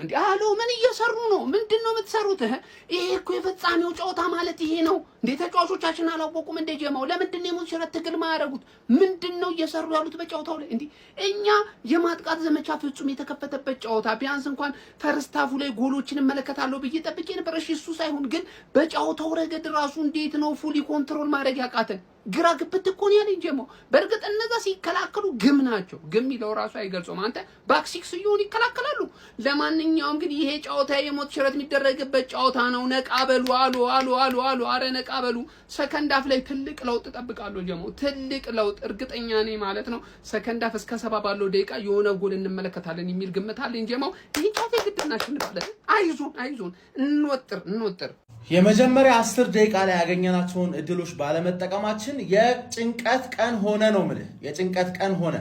እንዴ አሎ ምን እየሰሩ ነው ምንድነው የምትሰሩት ይሄ እኮ የፈጻሚው ጨዋታ ማለት ይሄ ነው እንዴ ተጫዋቾቻችን አላወቁም እንደ ጀማው ለምንድነው የሙት ሽረት ትግል ማያረጉት ምንድነው እየሰሩ ያሉት በጨዋታው ላይ እንዴ እኛ የማጥቃት ዘመቻ ፍጹም የተከፈተበት ጨዋታ ቢያንስ እንኳን ፈርስታፉ ላይ ጎሎችን መለከታለሁ ብዬ ጠብቄ ነበር እሺ እሱ ሳይሆን ግን በጨዋታው ረገድ ራሱ እንዴት ነው ፉሊ ኮንትሮል ማድረግ ያቃተን ግራ ግብት እኮ ነው ያለኝ ጀማው በርግጥ እነዛ ሲከላከሉ ግም ናቸው ግም ይለው ራሱ አይገልጾም አንተ ባክሲክስ ይሁን ይከላከላሉ ለማንኛውም ግን ይሄ ጨዋታ የሞት ሽረት የሚደረግበት ጨዋታ ነው ነቃበሉ አሉ አረ ነቃበሉ ሰከንድ አፍ ላይ ትልቅ ለውጥ ተጠብቃለሁ ጀማው ትልቅ ለውጥ እርግጠኛ ነኝ ማለት ነው ሰከንድ አፍ እስከ 70 ባለው ደቂቃ የሆነ ጎል እንመለከታለን የሚል ግምት አለኝ ጀማው ይሄ ጨዋታ ግድና ሽንባለን አይዞን እንወጥር የመጀመሪያ 10 ደቂቃ ላይ ያገኘናቸውን እድሎች ባለመጠቀማችን የጭንቀት ቀን ሆነ ነው ማለት የጭንቀት ቀን ሆነ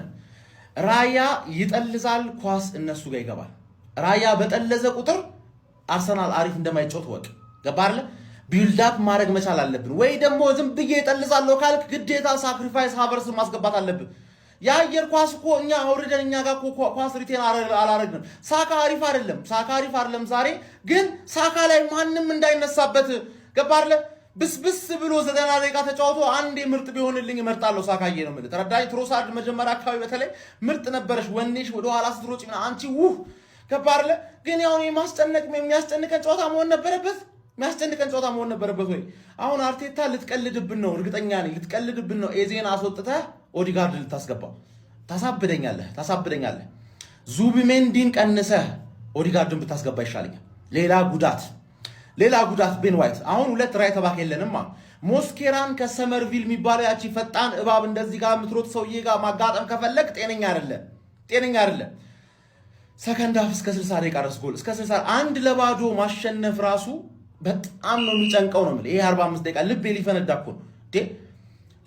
ራያ ይጠልዛል ኳስ እነሱ ጋር ይገባል ራያ በጠለዘ ቁጥር አርሰናል አሪፍ እንደማይጫወት ወቅ ገባርለ ቢልድ አፕ ማድረግ መቻል አለብን ወይ ደግሞ ዝም ብዬ ይጠልዛለሁ ካልክ ግዴታ ሳክሪፋይስ ሃቨርስ ማስገባት አለብን ያየር ኳስ እኮ እኛ አውርደን እኛ ጋር ኳስ ሪቴን አላረግንም ሳካ አሪፍ አይደለም ዛሬ ግን ሳካ ላይ ማንንም እንዳይነሳበት ገባርለ ብስብስ ብሎ 90 ደቂቃ ተጫውቶ አንዴ ምርጥ ቢሆንልኝ እመርጣለሁ ሳካዬ ነው ማለት ተረዳኝ ትሮሳርድ መጀመሪያ አካባቢ በተለይ ምርጥ ነበርሽ ወኔሽ ወደ ኋላ ስትሮጪ አንቺ ገባርለ ግን ያው የሚያስጨንቀን ጨዋታ መሆን ነበረበት ወይ አሁን አርቴታ ልትቀልድብን ነው እርግጠኛ ነኝ ልትቀልድብን ነው ኤዜን አስወጥተህ ኦዲጋርድ ልታስገባ ታሳብደኛለህ ዙቢሜንዲን ቀንሰህ ኦዲጋርድን ብታስገባ ይሻለኛል ሌላ ጉዳት ቤን ዋይት አሁን ሁለት ራይት ባክ የለንማ ሞስኬራን ከሰመርቪል የሚባለው ያቺ ፈጣን እባብ እንደዚህ ጋር ምትሮጥ ሰውዬ ጋር ማጋጠም ከፈለክ ጤነኛ አይደለም ሰከንድ አፍ እስከ 60 ደቂቃ ድረስ ጎል እስከ 60 አንድ ለባዶ ማሸነፍ ራሱ በጣም ነው የሚጨንቀው ነው ማለት ይሄ 45 ደቂቃ ልብ ሊፈነዳ እኮ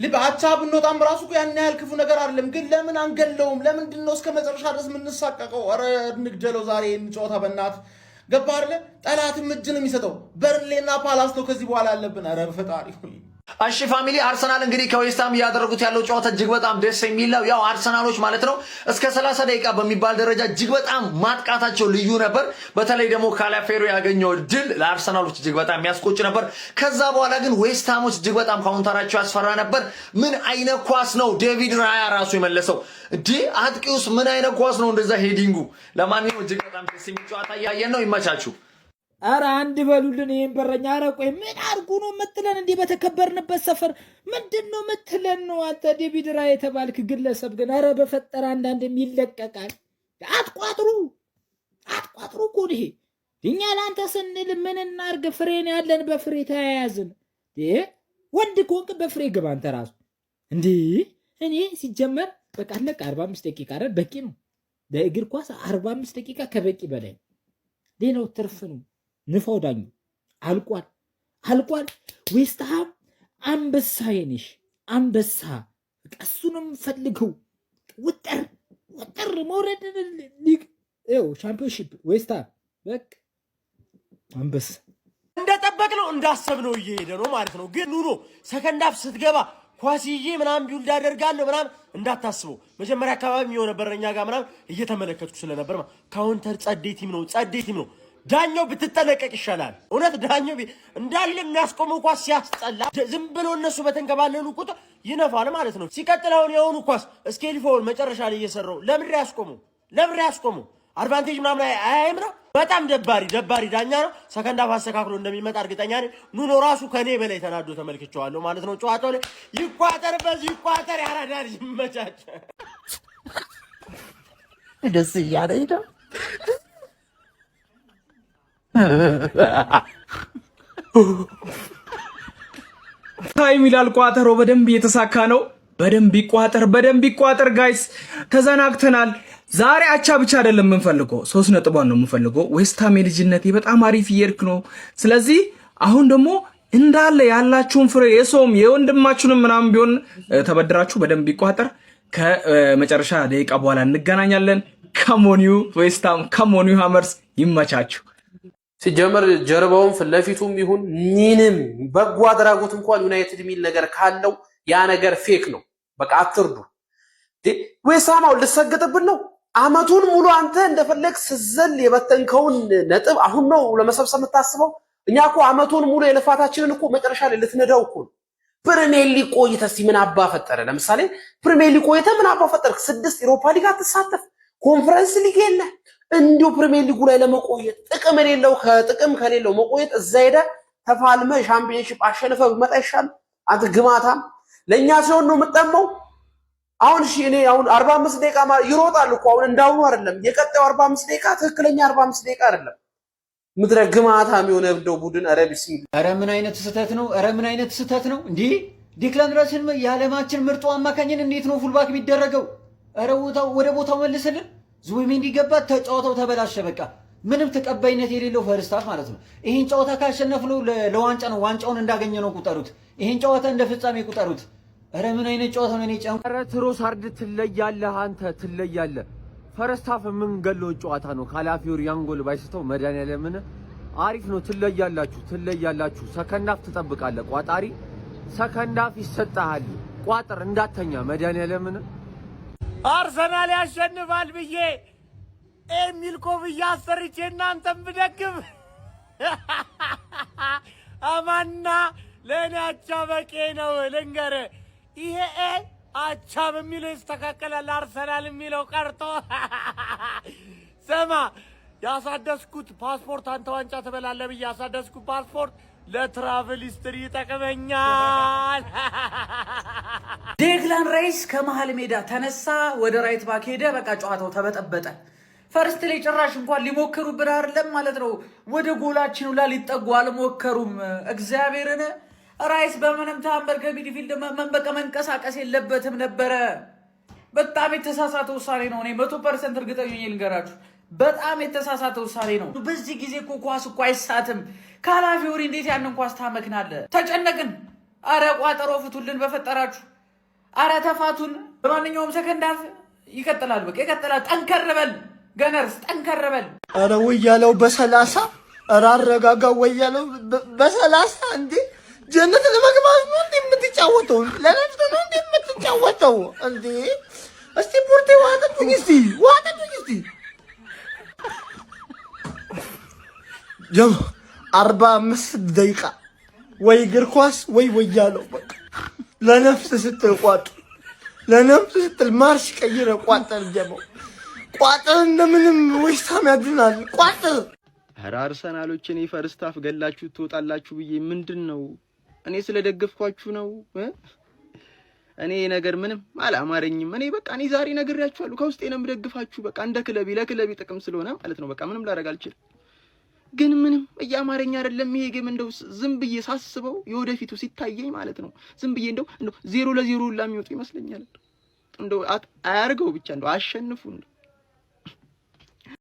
ልብ አቻ ብንወጣም ራሱ ያን ያህል ክፉ ነገር አይደለም ግን ለምን አንገለውም ለምንድነው እስከ መጨረሻ ድረስ የምንሳቀቀው አረ እንግደለው ዛሬ እንጫወታ በእናት ገባርለ ጠላትም እጅ ነው የሚሰጠው በርንሌና ፓላስ ነው ከዚህ በኋላ ያለብን አረ ፈጣሪ እሺ ፋሚሊ አርሰናል እንግዲህ ከዌስትሃም ያደረጉት ያለው ጨዋታ እጅግ በጣም ደስ የሚል ነው ያው አርሰናሎች ማለት ነው እስከ 30 ደቂቃ በሚባል ደረጃ እጅግ በጣም ማጥቃታቸው ልዩ ነበር በተለይ ደግሞ ካላፌሮ ያገኘው ድል ለአርሰናሎች እጅግ በጣም የሚያስቆጭ ነበር ከዛ በኋላ ግን ዌስትሃሞች እጅግ በጣም ካውንተራቸው ያስፈራ ነበር ምን አይነት ኳስ ነው ዴቪድ ራያ ራሱ የመለሰው አጥቂውስ ምን አይነት ኳስ ነው እንደዛ ሄዲንጉ ለማንኛውም እጅግ በጣም ደስ የሚል ጨዋታ ያየን ነው ይመቻችሁ አረ አንድ በሉልን ይሄን በረኛ አረ ቆይ ምን አርጉ ነው መጥለን እንዴ በተከበርንበት ሰፈር ምንድነው መጥለን ነው አንተ ዴቪድ ራያ የተባልክ ግለሰብ ግን አረ በፈጠረ አንዳንድ የሚለቀቃል አትቋጥሩ እኮ ይሄ እኛ ላንተ ስንል ምን እናርግ ፍሬን ያለን በፍሬ ተያያዝን ወንድ ኮንክ በፍሬ ግባ አንተ ራሱ እንዴ እኔ ሲጀመር በቃ ለቀ 45 ደቂቃ አይደል በቂ ነው በእግር ኳስ 45 ደቂቃ ከበቂ በላይ ሌላው ትርፍ ነው ንፋው ዳኙ አልቋል ዌስትሃም አንበሳ የነሽ አንበሳ ቀሱንም ፈልገው ወጠር መውረድ ሊግ ቻምፒዮንሺፕ ዌስትሃም በቃ አንበሳ እንደጠበቅነው እንዳሰብነው እየሄደ ነው ማለት ነው ግን ኑሮ ሰከንድ አፍ ስትገባ ኳስዬ ምናም ቢውልድ አደርጋለሁ ምናም እንዳታስበው መጀመሪያ አካባቢ የሚሆነ በረኛ ጋር ምናም እየተመለከትኩ ስለነበር ካውንተር ጸዴቲም ነው ዳኛው ብትጠነቀቅ ይሻላል እውነት ዳኛው እንዳለ የሚያስቆመው ኳስ ሲያስጠላ ዝም ብሎ እነሱ በተንከባለሉ ቁጥር ይነፋል ማለት ነው ሲቀጥል አሁን የሆኑ ኳስ ስኬሊፎል መጨረሻ ላይ እየሰራው ለምን ያስቆመው አድቫንቴጅ ምናምን አይምራ በጣም ደባሪ ዳኛ ነው ሰከንድ አፍ አስተካክሎ እንደሚመጣ እርግጠኛ ነኝ ኑኖ ራሱ ከኔ በላይ ተናዶ ተመልክቼዋለሁ ማለት ነው ጨዋታው ላይ ይቋጠር ያራዳል ይመቻች ደስ እያለኝ ነው ታይም ይላል ቋጠሮ በደንብ እየተሳካ ነው በደንብ ይቋጠር ጋይስ ተዘናግተናል ዛሬ አቻ ብቻ አይደለም የምንፈልገው 3 ነጥቧን ነው የምንፈልገው ዌስትሃም የልጅነቴ በጣም አሪፍ ይርክ ነው ስለዚህ አሁን ደግሞ እንዳለ ያላችሁን ፍሬ የሶም የወንድማችሁንም ምናምን ቢሆን ተበድራችሁ በደንብ ይቋጠር ከመጨረሻ ደቂቃ በኋላ እንገናኛለን ካሞኒዩ ዌስትሃም ካሞኒዩ ሃመርስ ይመቻችሁ ሲጀመር ጀርባውን ፍለፊቱም ይሁን ምንም በጎ አድራጎት እንኳን ዩናይትድ ሚል ነገር ካለው ያ ነገር ፌክ ነው በቃ አትርዱ ዌስትሃም ልሰገጥብን ነው አመቱን ሙሉ አንተ እንደፈለግ ስዘል የበተንከውን ነጥብ አሁን ነው ለመሰብሰብ የምታስበው? እኛ እኮ አመቱን ሙሉ የልፋታችንን እኮ መጨረሻ ላይ ልትነዳው እኮ ነው። ፕሪሚየር ሊግ ቆይተህ እስኪ ምን አባ ፈጠረ? ለምሳሌ ፕሪሚየር ሊግ ቆይተህ ምን አባ ፈጠርክ? 6 ዩሮፓ ሊግ አትሳተፍ፣ ኮንፈረንስ ሊግ የለ። እንዲሁ ፕሪሚየር ሊጉ ላይ ለመቆየት ጥቅም የሌለው ከጥቅም ከሌለው መቆየት እዛ ሄደህ ተፋልመ ሻምፒዮንሺፕ አሸንፈ ብመጣ ይሻል። አንተ ግማታም ለኛ ሲሆን ነው የምጠመው። አሁን እሺ እኔ አሁን 45 ደቂቃ ይሮጣል እኮ አሁን እንዳውኑ አይደለም። የቀጣዩ 45 ደቂቃ ትክክለኛ 45 ደቂቃ አይደለም። ምድረ ግማታም የሆነ እንደው ቡድን ኧረ ቢስሚል ኧረ ምን አይነት ስህተት ነው! ኧረ ምን አይነት ስህተት ነው እንዴ! ዲክላን ራይስን የዓለማችን ምርጡ አማካኝን እንዴት ነው ፉልባክ የሚደረገው? ኧረ ወደ ቦታው መልስልን። ዙቢሜንዲ ገባ፣ ተጫወተው ተበላሸ። በቃ ምንም ተቀባይነት የሌለው ፈርስት ሃፍ ማለት ነው። ይሄን ጨዋታ ካሸነፍነው ለዋንጫ ነው፣ ዋንጫውን እንዳገኘ ነው ቁጠሩት። ይሄን ጨዋታ እንደ ፍጻሜ ቁጠሩት። ኧረ ምን አይነት ጨዋታ ነው! እኔ ጨንቆ ኧረ ትሮሳርድ ትለያለህ፣ አንተ ትለያለህ። ፈርስት ሃፍ ምን ገሎ ጨዋታ ነው። ካላፊዮሪ ያንጎል ባይስተው መድኃኒዓለምን አሪፍ ነው። ትለያላችሁ። ሰከንድ ሃፍ ትጠብቃለህ። ቋጣሪ ሰከንድ ሃፍ ይሰጣል። ቋጥር እንዳተኛ መድኃኒዓለምን አርሰናል ያሸንፋል ብዬ ኤሚልኮቭ እያሰርቼ እናንተም ብደግፍ አማና ለእኔ አቻ በቄ ነው። ልንገርህ ይሄ አቻ በሚለው ይስተካከላል። አርሰናል የሚለው ቀርቶ ስማ ያሳደስኩት ፓስፖርት አንተ ዋንጫ ትበላለህ ብዬ ያሳደስኩት ፓስፖርት ለትራቭል ሂስትሪ ይጠቅመኛል። ዴክላን ራይስ ከመሃል ሜዳ ተነሳ፣ ወደ ራይት ባክ ሄደ። በቃ ጨዋታው ተበጠበጠ። ፈርስት ላይ ጭራሽ እንኳን ሊሞክሩብን አይደለም ማለት ነው። ወደ ጎላችን ሁላ ሊጠጉ አልሞከሩም። እግዚአብሔርን ራይስ በምንም ተአምር ከሚድፊልድ መንቀሳቀስ የለበትም ነበረ። በጣም የተሳሳተ ውሳኔ ነው። እኔ 100% እርግጠኛ ነኝ ልንገራችሁ፣ በጣም የተሳሳተ ውሳኔ ነው። በዚህ ጊዜ እኮ ኳስ እኮ አይሳትም። ካላፊዮሪ እንዴት ያንን ኳስ ታመክናለህ? ተጨነቅን። አረ ቋጠሮ ፍቱልን በፈጠራችሁ። አረ ተፋቱን። በማንኛውም ሰከንድ ሃፍ ይቀጥላል። በቃ ይቀጥላል። ጠንከር በል ገነርስ፣ ጠንከር በል። አረ ወያለው በ30 አረ አረጋጋ። ወያለው በ30 እንዴ ጀነት ለመግባት ነው እንዴ የምትጫወተው? ለነፍስ ነው እንዴ የምትጫወተው እንዴ? እስቲ ፖርቴ ዋጠኝ እስቲ ጀም 45 ደቂቃ ወይ እግር ኳስ ወይ ወያለው። በቃ ለነፍስ ስትል ቋጥ፣ ለነፍስ ስትል ማርሽ ቀይረ ቋጠር። ጀመው ቋጠር እንደምንም ወይሳም ያድናል። ቋጠር። ኧረ አርሰናሎችን ፈርስት ሃፍ ገላችሁ ትወጣላችሁ ብዬ ምንድነው? እኔ ስለደገፍኳችሁ ነው። እኔ ነገር ምንም አላማረኝም። እኔ በቃ እኔ ዛሬ ነግሬያችኋለሁ፣ ከውስጤ ነው የምደግፋችሁ። በቃ እንደ ክለቢ ለክለቢ ጥቅም ስለሆነ ማለት ነው። በቃ ምንም ላደርግ አልችልም። ግን ምንም እያማረኝ አይደለም። ይሄ ጌም እንደው ዝም ብዬ ሳስበው የወደፊቱ ሲታየኝ ማለት ነው ዝም ብዬ እንደው 0-0 ሁላ የሚወጡ ይመስለኛል። እንደው አያርገው ብቻ እንደው አሸንፉ እንደው